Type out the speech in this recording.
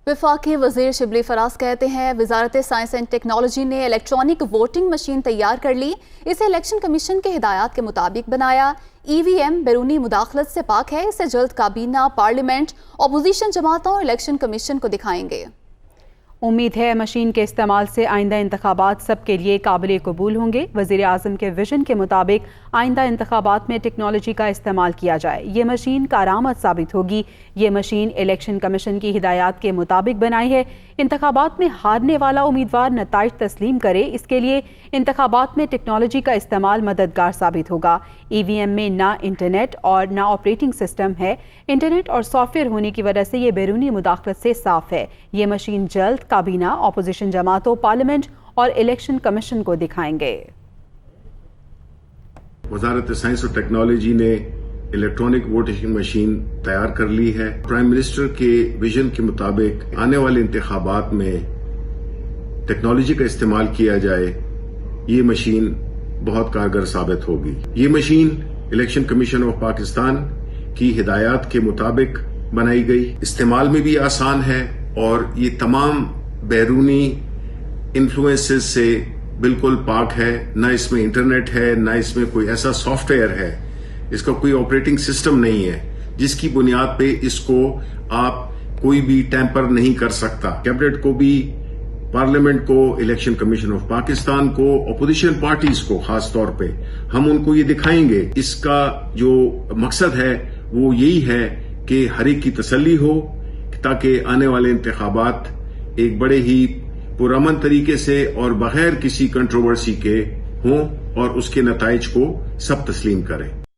وفاقی وزیر شبلی فراز کہتے ہیں وزارت سائنس اینڈ ٹیکنالوجی نے الیکٹرانک ووٹنگ مشین تیار کر لی، اسے الیکشن کمیشن کے ہدایات کے مطابق بنایا۔ ای وی ایم بیرونی مداخلت سے پاک ہے، اسے جلد کابینہ، پارلیمنٹ، اپوزیشن جماعتوں اور الیکشن کمیشن کو دکھائیں گے۔ امید ہے مشین کے استعمال سے آئندہ انتخابات سب کے لیے قابل قبول ہوں گے۔ وزیر اعظم کے ویژن کے مطابق آئندہ انتخابات میں ٹیکنالوجی کا استعمال کیا جائے۔ یہ مشین کارآمد ثابت ہوگی۔ یہ مشین الیکشن کمیشن کی ہدایات کے مطابق بنائی ہے۔ انتخابات میں ہارنے والا امیدوار نتائج تسلیم کرے، اس کے لیے انتخابات میں ٹیکنالوجی کا استعمال مددگار ثابت ہوگا۔ ای وی ایم میں نہ انٹرنیٹ اور نہ آپریٹنگ سسٹم ہے۔ انٹرنیٹ اور سافٹ ویئر ہونے کی وجہ سے یہ بیرونی مداخلت سے صاف ہے۔ یہ مشین جلد کابینہ، اپوزیشن جماعتوں، پارلیمنٹ اور الیکشن کمیشن کو دکھائیں گے۔ وزارت سائنس اور ٹیکنالوجی نے الیکٹرانک ووٹنگ مشین تیار کر لی ہے۔ پرائم منسٹر کے ویژن کے مطابق آنے والے انتخابات میں ٹیکنالوجی کا استعمال کیا جائے، یہ مشین بہت کارگر ثابت ہوگی۔ یہ machine election commission of Pakistan کی ہدایات کے مطابق بنائی گئی، استعمال میں بھی آسان ہے اور یہ تمام بیرونی انفلوئنسز سے بالکل پاک ہے۔ نہ اس میں انٹرنیٹ ہے، نہ اس میں کوئی ایسا سافٹ ویئر ہے، اس کا کوئی آپریٹنگ سسٹم نہیں ہے جس کی بنیاد پہ اس کو آپ کوئی بھی ٹیمپر نہیں کر سکتا۔ کیبنٹ کو بھی، پارلیمنٹ کو، الیکشن کمیشن آف پاکستان کو، اپوزیشن پارٹیز کو خاص طور پہ ہم ان کو یہ دکھائیں گے۔ اس کا جو مقصد ہے وہ یہی ہے کہ ہر ایک کی تسلی ہو تاکہ آنے والے انتخابات ایک بڑے ہی پرامن طریقے سے اور بغیر کسی کنٹروورسی کے ہوں اور اس کے نتائج کو سب تسلیم کریں۔